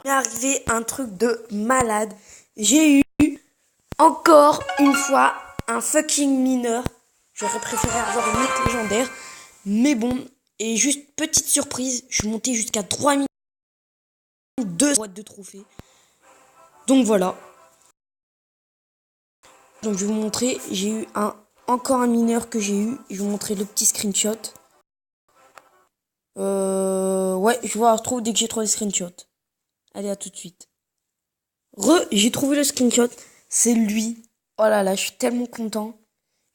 m'est arrivé un truc de malade. J'ai eu encore une fois un fucking mineur. J'aurais préféré avoir une autre légendaire. Mais bon, et juste petite surprise, je suis monté jusqu'à 3200 boîtes de trophées. Donc voilà. Donc je vais vous montrer, j'ai eu encore un mineur que j'ai eu. Je vais vous montrer le petit screenshot. Ouais, je vous retrouve dès que j'ai trouvé le screenshot. Allez, à tout de suite. J'ai trouvé le screenshot. C'est lui. Oh là là, je suis tellement content.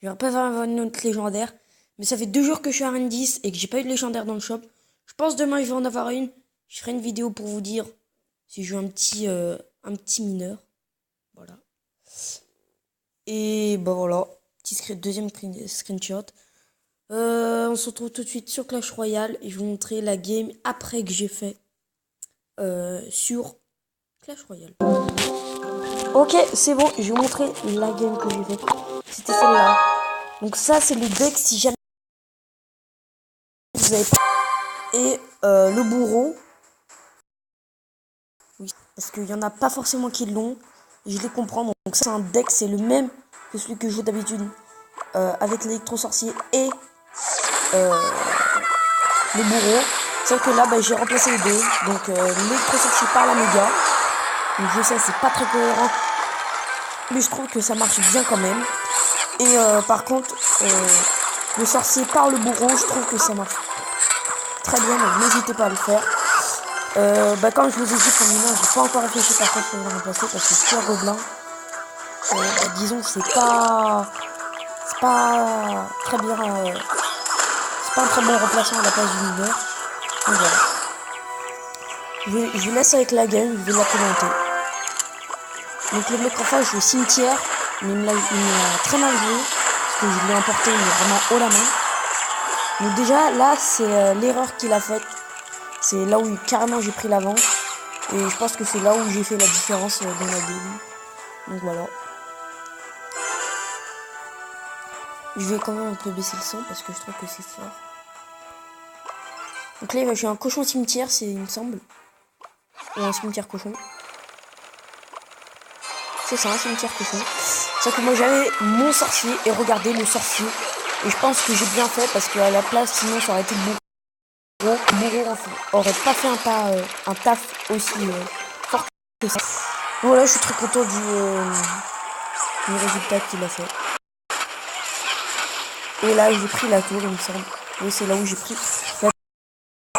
Je vais pas avoir une autre légendaire. Mais ça fait 2 jours que je suis à Rank 10 et que j'ai pas eu de légendaire dans le shop. Je pense demain je vais en avoir une. Je ferai une vidéo pour vous dire si j'ai eu un petit mineur. Voilà. Et bah voilà. Deuxième screenshot. On se retrouve tout de suite sur Clash Royale. Et je vais vous montrer la game après que j'ai fait sur Clash Royale. Ok, c'est bon, je vais vous montrer la game que j'ai faite. C'était celle-là. Donc ça, c'est le deck si jamais vous avez pas. Et le bourreau. Oui, parce qu'il y en a pas forcément qui l'ont. Et je les comprends. Donc ça, c'est un deck, c'est le même que celui que je joue d'habitude. Avec l'électro-sorcier et le bourreau. Sauf que là, bah, j'ai remplacé les deux. Donc l'électro-sorcier par la méga. Donc je sais, c'est pas très cohérent. Mais je trouve que ça marche bien quand même. Et par contre, le sorcier par le bourreau, je trouve que ça marche très bien. Donc n'hésitez pas à le faire. Bah, comme je vous ai dit pour mineur, j'ai pas encore réfléchi par contre pour le remplacer. Parce que sur Gobelin, disons que c'est pas très bien. C'est pas un très bon remplaçant à la place du mineur. Donc voilà. Je vous laisse avec la game, je vais la commenter. Donc le mec en face joue au cimetière, mais il me l'a très mal joué, parce que je l'ai emporté, mais vraiment haut la main. Donc déjà là c'est l'erreur qu'il a faite, c'est là où carrément j'ai pris l'avant, et je pense que c'est là où j'ai fait la différence dans la game. Donc voilà. Je vais quand même un peu baisser le son, parce que je trouve que c'est fort. Donc là il va jouer un cochon cimetière, il me semble. Ou un cimetière cochon. C'est ça, un cimetière cochon. C'est que moi j'avais mon sorcier et regardez le sorcier. Et je pense que j'ai bien fait parce qu'à la place sinon ça aurait été le bourreau. Le bourreau aurait pas fait un taf aussi fort que ça. Voilà, je suis très content du résultat qu'il a fait. Et là j'ai pris la tour il me semble. Oui, c'est là où j'ai pris la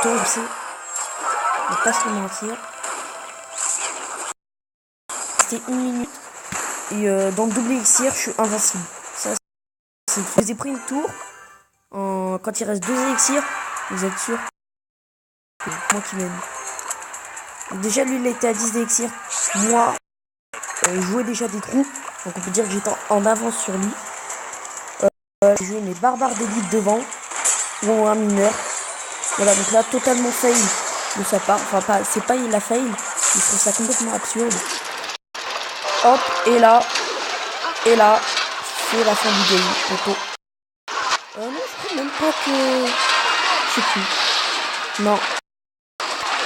tour, je sais. On va pas se mentir. C'était 1 minute. Et dans le double élixir, je suis invincible. Ça, je vous ai pris une tour. Quand il reste 2 élixirs, vous êtes sûr que moi qui mène. Déjà, lui, il était à 10 d'élixirs. Moi, je jouais déjà des trous. Donc, on peut dire que j'étais en avance sur lui. J'ai joué mes barbares d'élite devant. Ou un mineur. Voilà, donc là, totalement fail de sa part. Enfin, c'est pas il a fail. Je trouve ça complètement absurde. Hop, et là, c'est la fin du game. Toto. Non, je crois même pas que... Je sais plus. Non.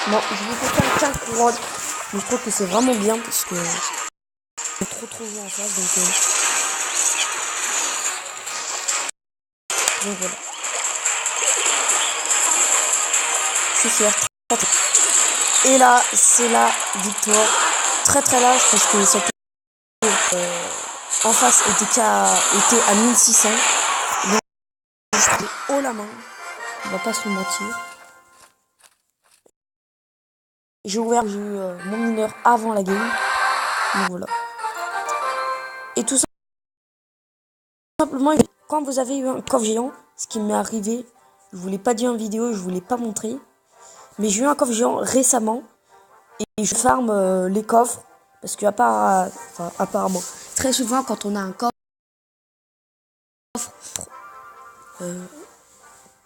Non, je vais faire 15 couronnes. Mais je trouve que c'est vraiment bien parce que... C'est trop joué en face, donc voilà. C'est sûr. Et là, c'est la victoire. Très large parce que cette en face était à 1600. Donc je pris haut la main. On va pas se le mentir. J'ai eu mon mineur avant la game. Donc voilà. Et tout simplement, quand vous avez eu un coffre géant, ce qui m'est arrivé, je vous l'ai pas dit en vidéo, je vous l'ai pas montré. Mais j'ai eu un coffre géant récemment. Et je farme les coffres. Parce que apparemment, très souvent quand on a un coffre,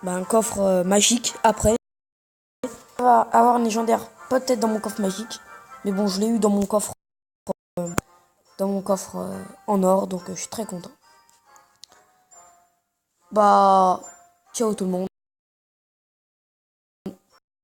un coffre magique après, on va avoir un légendaire peut-être dans mon coffre magique. Mais bon, je l'ai eu dans mon coffre en or, donc je suis très content. Bah, ciao tout le monde.